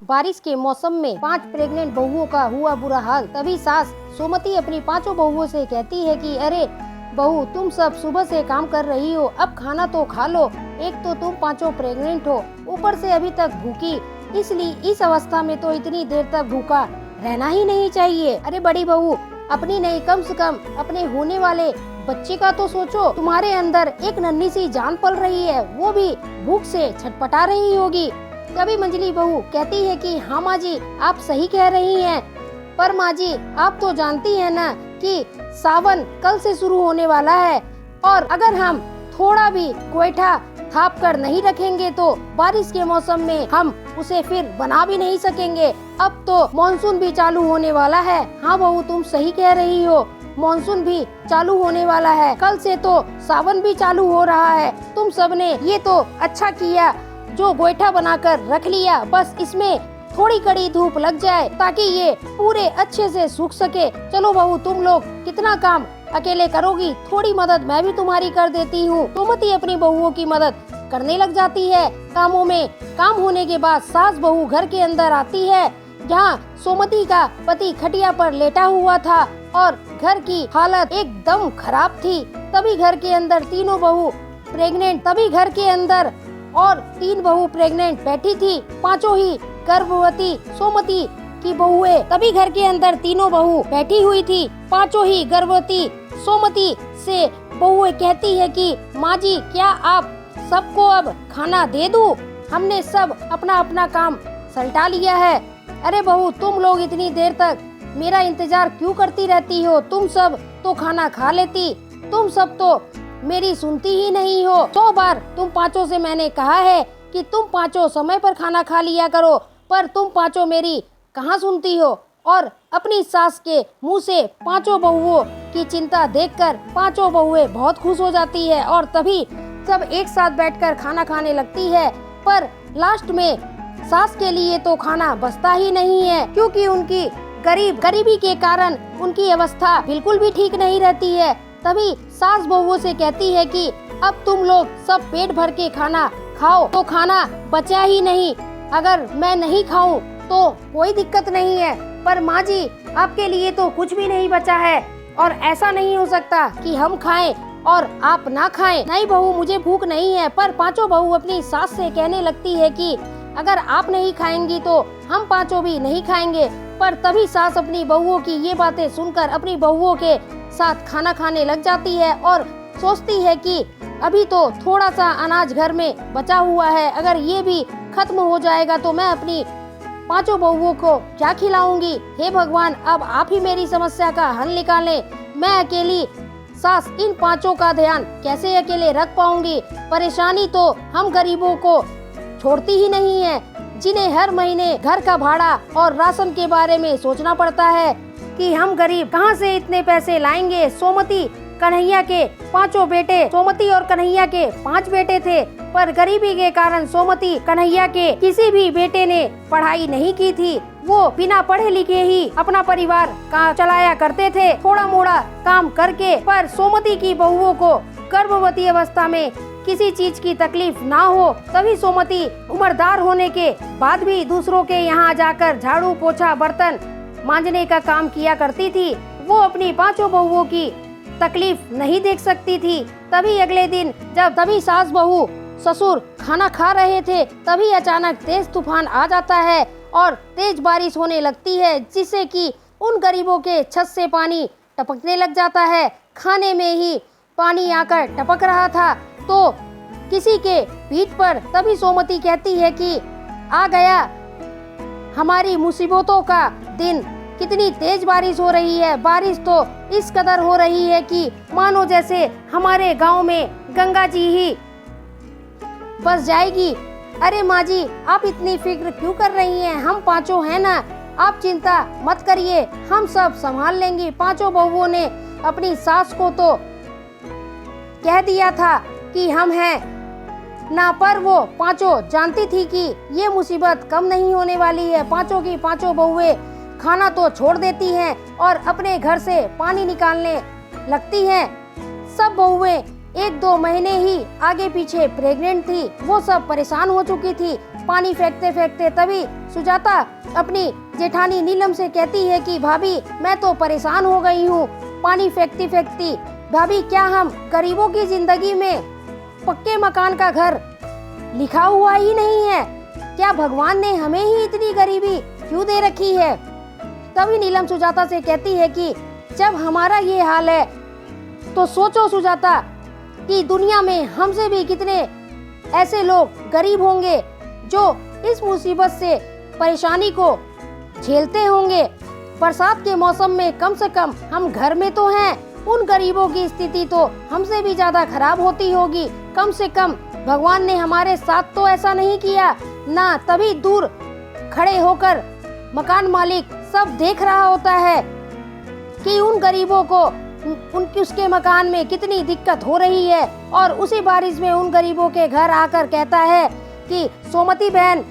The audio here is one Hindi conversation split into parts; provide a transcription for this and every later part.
बारिश के मौसम में 5 प्रेग्नेंट बहुओं का हुआ बुरा हाल। तभी सास सोमती अपनी 5 बहुओं से कहती है कि अरे बहू, तुम सब सुबह से काम कर रही हो, अब खाना तो खा लो। एक तो तुम 5 प्रेग्नेंट हो, ऊपर से अभी तक भूखी, इसलिए इस अवस्था में तो इतनी देर तक भूखा रहना ही नहीं चाहिए। अरे बड़ी बहू, अपनी नहीं, कम से कम अपने होने वाले बच्चे का तो सोचो। तुम्हारे अंदर एक नन्ही सी जान पल रही है, वो भी भूख से छटपटा रही होगी। तभी मंजली बहू कहती है कि हाँ माँ जी, आप सही कह रही हैं, पर माँ जी आप तो जानती हैं ना कि सावन कल से शुरू होने वाला है, और अगर हम थोड़ा भी गोईठा थाप कर नहीं रखेंगे तो बारिश के मौसम में हम उसे फिर बना भी नहीं सकेंगे। अब तो मॉनसून भी चालू होने वाला है। हाँ बहू, तुम सही कह रही हो, मॉनसून भी चालू होने वाला है, कल से तो सावन भी चालू हो रहा है। तुम सबने ये तो अच्छा किया जो गोईठा बनाकर रख लिया, बस इसमें थोड़ी कड़ी धूप लग जाए ताकि ये पूरे अच्छे से सूख सके। चलो बहू, तुम लोग कितना काम अकेले करोगी, थोड़ी मदद मैं भी तुम्हारी कर देती हूँ। सोमती अपनी बहुओं की मदद करने लग जाती है कामों में। काम होने के बाद सास बहू घर के अंदर आती है, जहाँ सोमती का पति खटिया पर लेटा हुआ था और घर की हालत एकदम खराब थी। तभी घर के अंदर तीनों बहू प्रेग्नेंट, तभी घर के अंदर और 3 बहू प्रेग्नेंट बैठी थी, 5 ही गर्भवती सोमती की बहुएं। तभी घर के अंदर तीनों बहू बैठी हुई थी, 5 ही गर्भवती सोमती से बहुएं कहती है कि माँ जी, क्या आप सबको अब खाना दे दूं? हमने सब अपना अपना काम सल्टा लिया है। अरे बहू, तुम लोग इतनी देर तक मेरा इंतजार क्यों करती रहती हो? तुम सब तो खाना खा लेती, तुम सब तो मेरी सुनती ही नहीं हो। 100 बार तुम 5 से मैंने कहा है कि तुम 5 समय पर खाना खा लिया करो, पर तुम 5 मेरी कहाँ सुनती हो। और अपनी सास के मुंह से 5 बहुओं की चिंता देखकर 5 बहुएं बहुत खुश हो जाती है और तभी सब एक साथ बैठकर खाना खाने लगती है। पर लास्ट में सास के लिए तो खाना बचता ही नहीं है, क्योंकि उनकी गरीबी के कारण उनकी अवस्था बिल्कुल भी ठीक नहीं रहती है। तभी सास बहुओं से कहती है कि अब तुम लोग सब पेट भर के खाना खाओ, तो खाना बचा ही नहीं। अगर मैं नहीं खाऊं तो कोई दिक्कत नहीं है, पर माँ जी आपके लिए तो कुछ भी नहीं बचा है, और ऐसा नहीं हो सकता कि हम खाएं और आप ना खाएं। नहीं बहू, मुझे भूख नहीं है। पर 5 बहू अपनी सास से कहने लगती है कि अगर आप नहीं खाएंगी तो हम 5 भी नहीं खाएंगे। पर तभी सास अपनी बहुओं की ये बातें सुनकर अपनी बहुओं के साथ खाना खाने लग जाती है और सोचती है कि अभी तो थोड़ा सा अनाज घर में बचा हुआ है, अगर ये भी खत्म हो जाएगा तो मैं अपनी 5 बहुओं को क्या खिलाऊंगी। हे भगवान, अब आप ही मेरी समस्या का हल निकालें। मैं अकेली सास इन 5 का ध्यान कैसे अकेले रख पाऊंगी। परेशानी तो हम गरीबों को छोड़ती ही नहीं है, जिन्हें हर महीने घर का भाड़ा और राशन के बारे में सोचना पड़ता है कि हम गरीब कहां से इतने पैसे लाएंगे। सोमती कन्हैया के 5 बेटे, सोमती और कन्हैया के 5 बेटे थे, पर गरीबी के कारण सोमती कन्हैया के किसी भी बेटे ने पढ़ाई नहीं की थी। वो बिना पढ़े लिखे ही अपना परिवार का चलाया करते थे, थोड़ा मोड़ा काम करके। पर सोमती की बहुओं को गर्भवती अवस्था में किसी चीज की तकलीफ ना हो, तभी सोमती उम्रदार होने के बाद भी दूसरों के यहाँ जाकर झाड़ू पोछा बर्तन मांजने का काम किया करती थी। वो अपनी 5 बहुओं की तकलीफ नहीं देख सकती थी। तभी अगले दिन जब तभी सास बहू ससुर खाना खा रहे थे, तभी अचानक तेज तूफान आ जाता है और तेज बारिश होने लगती है, जिससे कि उन गरीबों के छत से पानी टपकने लग जाता है। खाने में ही पानी आकर टपक रहा था तो किसी के पीठ पर। तभी सोमती कहती है कि आ गया हमारी मुसीबतों का दिन। कितनी तेज बारिश हो रही है, बारिश तो इस कदर हो रही है कि मानो जैसे हमारे गांव में गंगा जी ही बस जाएगी। अरे माँ जी, आप इतनी फिक्र क्यों कर रही हैं? हम 5 हैं ना, आप चिंता मत करिए, हम सब संभाल लेंगी। 5 बहुओं ने अपनी सास को तो कह दिया था कि हम हैं ना, पर वो 5 जानती थी कि ये मुसीबत कम नहीं होने वाली है। 5 की 5 बहुएं खाना तो छोड़ देती हैं और अपने घर से पानी निकालने लगती हैं। सब बहुएं 1-2 महीने ही आगे पीछे प्रेग्नेंट थी, वो सब परेशान हो चुकी थी। पानी फेंकते फेंकते तभी सुजाता अपनी जेठानी नीलम से कहती है कि भाभी मैं तो परेशान हो गई हूँ पानी फेंकती फेंकती। भाभी क्या हम गरीबों की जिंदगी में पक्के मकान का घर लिखा हुआ ही नहीं है? क्या भगवान ने हमें ही इतनी गरीबी क्यों दे रखी है? तभी नीलम सुजाता से कहती है कि जब हमारा ये हाल है तो सोचो सुजाता कि दुनिया में हमसे भी कितने ऐसे लोग गरीब होंगे जो इस मुसीबत से परेशानी को झेलते होंगे। बरसात के मौसम में कम से कम हम घर में तो हैं, उन गरीबों की स्थिति तो हमसे भी ज्यादा खराब होती होगी। कम से कम भगवान ने हमारे साथ तो ऐसा नहीं किया ना। तभी दूर खड़े होकर मकान मालिक सब देख रहा होता है कि उन गरीबों को उनकी उसके मकान में कितनी दिक्कत हो रही है। और उसी बारिश में उन गरीबों के घर आकर कहता है कि सोमती बहन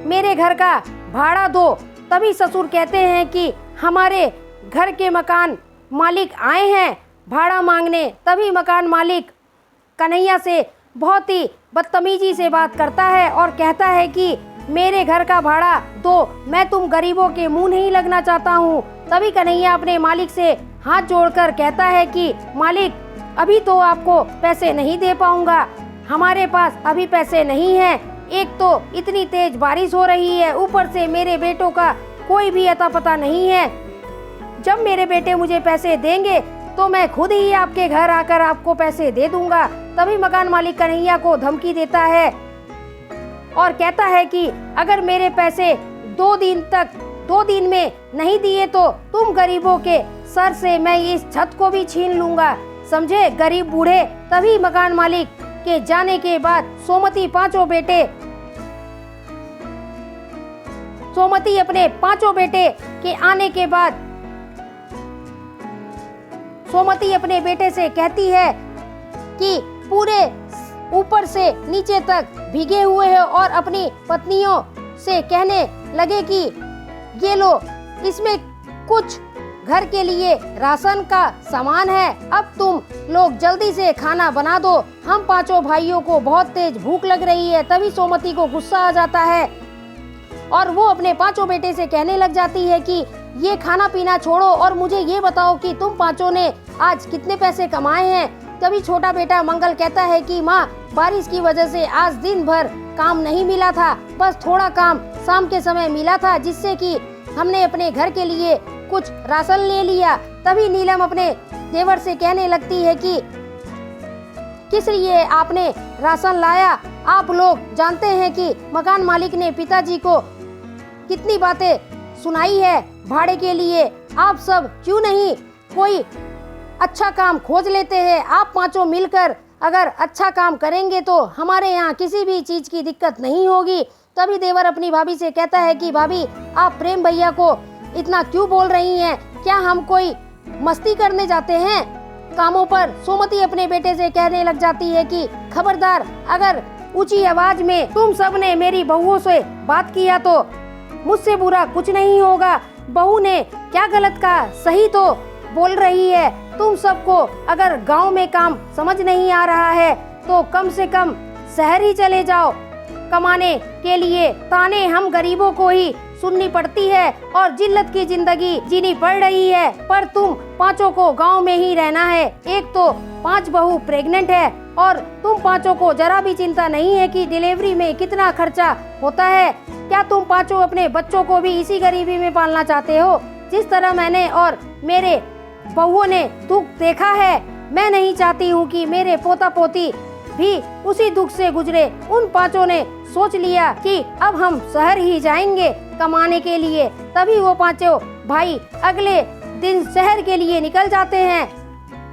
मेरे घर का भाड़ा दो। तभी ससुर कहते हैं कि हमारे घर के मकान मालिक आए हैं भाड़ा मांगने। तभी मकान मालिक कन्हैया से बहुत ही बदतमीजी से बात करता है और कहता है कि मेरे घर का भाड़ा दो, मैं तुम गरीबों के मुंह नहीं लगना चाहता हूँ। तभी कन्हैया अपने मालिक से हाथ जोड़कर कहता है कि मालिक अभी तो आपको पैसे नहीं दे पाऊंगा, हमारे पास अभी पैसे नहीं है। एक तो इतनी तेज बारिश हो रही है, ऊपर से मेरे बेटों का कोई भी अता पता नहीं है। जब मेरे बेटे मुझे पैसे देंगे तो मैं खुद ही आपके घर आकर आपको पैसे दे दूंगा। तभी मकान मालिक कन्हैया को धमकी देता है और कहता है कि अगर मेरे पैसे 2 दिन में नहीं दिए तो तुम गरीबों के सर से मैं इस छत को भी छीन लूंगा, समझे गरीब बूढ़े। तभी मकान मालिक के जाने के बाद सोमती अपने पांचों बेटे के आने के बाद सोमती अपने बेटे से कहती है कि पूरे ऊपर से नीचे तक भीगे हुए हैं और अपनी पत्नियों से कहने लगे कि ये लो, इसमें कुछ घर के लिए राशन का सामान है, अब तुम लोग जल्दी से खाना बना दो, हम पांचों भाइयों को बहुत तेज भूख लग रही है। तभी सोमती को गुस्सा आ जाता है और वो अपने पांचों बेटे से कहने लग जाती है कि ये खाना पीना छोड़ो और मुझे ये बताओ कि तुम पांचों ने आज कितने पैसे कमाए हैं। तभी छोटा बेटा मंगल कहता है कि माँ बारिश की वजह से आज दिन भर काम नहीं मिला था, बस थोड़ा काम शाम के समय मिला था जिससे कि हमने अपने घर के लिए कुछ राशन ले लिया। तभी नीलम अपने देवर से कहने लगती है कि किस लिए आपने राशन लाया? आप लोग जानते हैं कि मकान मालिक ने पिताजी को कितनी बातें सुनाई है भाड़े के लिए, आप सब क्यों नहीं कोई अच्छा काम खोज लेते हैं? आप पांचों मिलकर अगर अच्छा काम करेंगे तो हमारे यहाँ किसी भी चीज की दिक्कत नहीं होगी। तभी देवर अपनी भाभी से कहता है कि भाभी आप प्रेम भैया को इतना क्यों बोल रही हैं? क्या हम कोई मस्ती करने जाते हैं कामों पर? सोमती अपने बेटे से कहने लग जाती है कि खबरदार, अगर ऊंची आवाज में तुम सब ने मेरी बहुओं से बात किया तो मुझसे बुरा कुछ नहीं होगा। बहू ने क्या गलत कहा, सही तो बोल रही है। तुम सबको अगर गांव में काम समझ नहीं आ रहा है तो कम से कम शहर ही चले जाओ कमाने के लिए। ताने हम गरीबों को ही सुननी पड़ती है और जिल्लत की जिंदगी जीनी पड़ रही है, पर तुम पांचों को गांव में ही रहना है। एक तो 5 बहू प्रेग्नेंट है और तुम पांचों को जरा भी चिंता नहीं है कि डिलीवरी में कितना खर्चा होता है। क्या तुम पांचों अपने बच्चों को भी इसी गरीबी में पालना चाहते हो जिस तरह मैंने और मेरे बहुओं ने दुख देखा है? मैं नहीं चाहती हूँ कि मेरे पोता पोती भी उसी दुख से गुजरे। उन पांचों ने सोच लिया कि अब हम शहर ही जाएंगे कमाने के लिए। तभी वो पांचों भाई अगले दिन शहर के लिए निकल जाते हैं,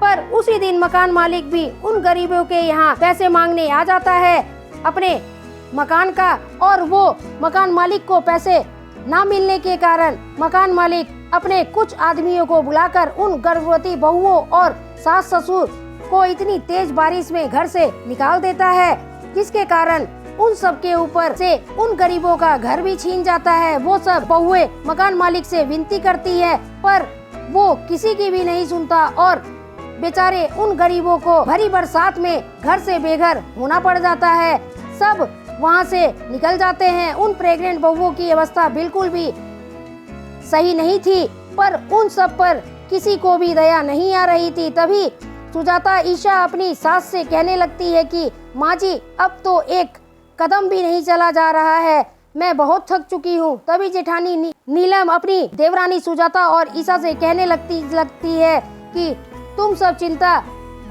पर उसी दिन मकान मालिक भी उन गरीबों के यहाँ पैसे मांगने आ जाता है अपने मकान का। और वो मकान मालिक को पैसे ना मिलने के कारण मकान मालिक अपने कुछ आदमियों को बुलाकर उन गर्भवती बहुओं और सास ससुर को इतनी तेज बारिश में घर से निकाल देता है, जिसके कारण उन सब के ऊपर से उन गरीबों का घर भी छीन जाता है। वो सब बहुएं मकान मालिक से विनती करती है, पर वो किसी की भी नहीं सुनता और बेचारे उन गरीबों को भरी बरसात में घर से बेघर होना पड़ जाता है। सब वहाँ से निकल जाते हैं। उन प्रेग्नेंट बहुओं की अवस्था बिल्कुल भी सही नहीं थी, पर उन सब पर किसी को भी दया नहीं आ रही थी। तभी सुजाता ईशा अपनी सास से कहने लगती है कि माँ जी, अब तो एक कदम भी नहीं चला जा रहा है, मैं बहुत थक चुकी हूँ। तभी जेठानी नीलम अपनी देवरानी सुजाता और ईशा से कहने लगती है कि तुम सब चिंता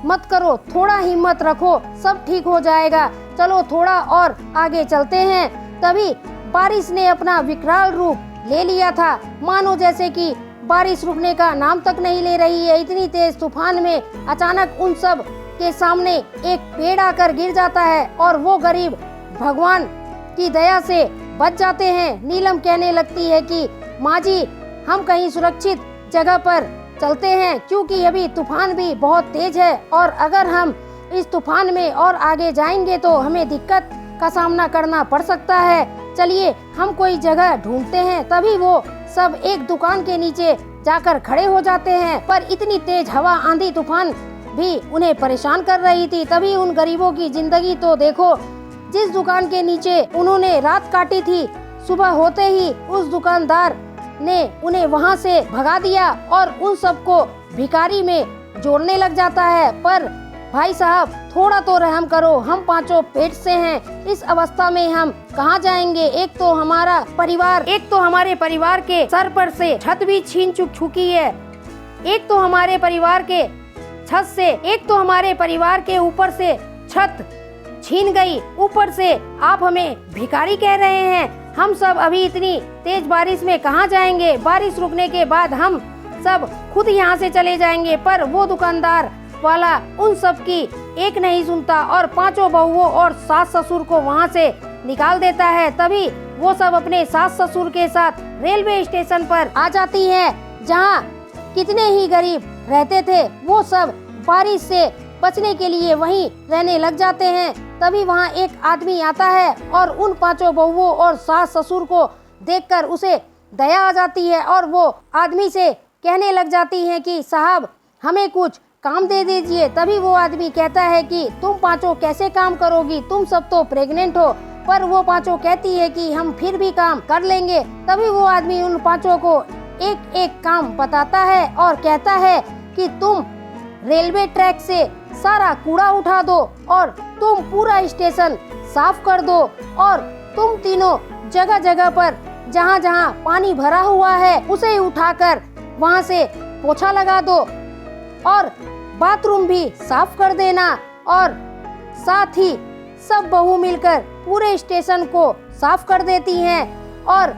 मत करो, थोड़ा हिम्मत रखो, सब ठीक हो जाएगा, चलो थोड़ा और आगे चलते हैं। तभी बारिश ने अपना विकराल रूप ले लिया था, मानो जैसे कि बारिश रुकने का नाम तक नहीं ले रही है। इतनी तेज तूफान में अचानक उन सब के सामने एक पेड़ आकर गिर जाता है और वो गरीब भगवान की दया से बच जाते हैं। नीलम कहने लगती है कि माँ जी, हम कहीं सुरक्षित जगह पर चलते हैं, क्योंकि अभी तूफान भी बहुत तेज है और अगर हम इस तूफान में और आगे जाएंगे तो हमें दिक्कत का सामना करना पड़ सकता है। चलिए हम कोई जगह ढूंढते हैं। तभी वो सब एक दुकान के नीचे जाकर खड़े हो जाते हैं, पर इतनी तेज हवा, आंधी, तूफान भी उन्हें परेशान कर रही थी। तभी उन गरीबों की जिंदगी तो देखो, जिस दुकान के नीचे उन्होंने रात काटी थी, सुबह होते ही उस दुकानदार ने उन्हें वहां से भगा दिया और उन सबको भिखारी में जोड़ने लग जाता है। पर भाई साहब, थोड़ा तो रहम करो, हम पांचों पेट से हैं, इस अवस्था में हम कहाँ जाएंगे? एक तो हमारे परिवार के सर पर से छत भी छीन चुकी है, एक तो हमारे परिवार के ऊपर से छत छीन गई, ऊपर से आप हमें भिखारी कह रहे हैं। हम सब अभी इतनी तेज बारिश में कहाँ जाएंगे? बारिश रुकने के बाद हम सब खुद यहाँ से चले जाएंगे। पर वो दुकानदार वाला उन सब की एक नहीं सुनता और पांचों बहुओं और सास ससुर को वहाँ से निकाल देता है। तभी वो सब अपने सास ससुर के साथ रेलवे स्टेशन पर आ जाती है, जहाँ कितने ही गरीब रहते थे, वो सब बारिश से बचने के लिए वहीं रहने लग जाते हैं। तभी वहाँ एक आदमी आता है और उन पांचों बहुओं और सास ससुर को देखकर उसे दया आ जाती है और वो आदमी से कहने लग जाती है कि साहब, हमें कुछ काम दे दीजिए। तभी वो आदमी कहता है कि तुम पांचों कैसे काम करोगी, तुम सब तो प्रेग्नेंट हो। पर वो पांचों कहती है कि हम फिर भी काम कर लेंगे। तभी वो आदमी उन पांचों को एक एक काम बताता है और कहता है कि तुम रेलवे ट्रैक से सारा कूड़ा उठा दो और तुम पूरा स्टेशन साफ कर दो और तुम तीनों जगह जगह पर जहाँ जहाँ पानी भरा हुआ है उसे उठाकर वहाँ से पोछा लगा दो और बाथरूम भी साफ कर देना। और साथ ही सब बहू मिलकर पूरे स्टेशन को साफ कर देती हैं और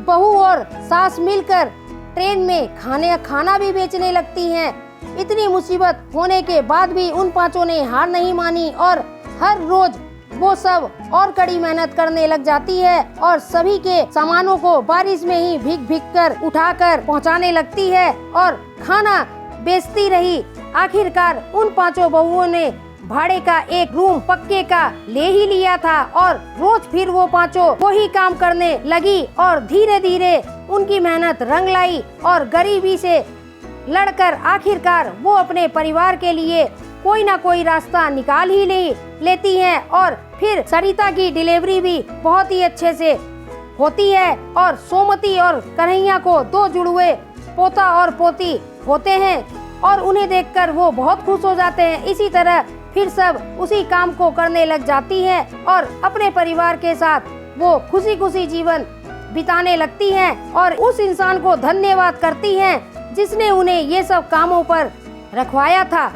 बहू और सास मिलकर ट्रेन में खाना भी बेचने लगती हैं। इतनी मुसीबत होने के बाद भी उन पांचों ने हार नहीं मानी और हर रोज वो सब और कड़ी मेहनत करने लग जाती है और सभी के सामानों को बारिश में ही भीग कर उठाकर पहुंचाने लगती है और खाना बेचती रही। आखिरकार उन पांचों बहुओं ने भाड़े का एक रूम पक्के का ले ही लिया था और रोज फिर वो पांचों वही काम करने लगी और धीरे धीरे उनकी मेहनत रंग लाई और गरीबी से लड़कर आखिरकार वो अपने परिवार के लिए कोई ना कोई रास्ता निकाल ही लेती हैं और फिर सरिता की डिलीवरी भी बहुत ही अच्छे से होती है और सोमती और कन्हैया को 2 जुड़वे पोता और पोती होते हैं और उन्हें देखकर वो बहुत खुश हो जाते हैं। इसी तरह फिर सब उसी काम को करने लग जाती हैं और अपने परिवार के साथ वो खुशी खुशी जीवन बिताने लगती हैं और उस इंसान को धन्यवाद करती हैं जिसने उन्हें ये सब कामों पर रखवाया था।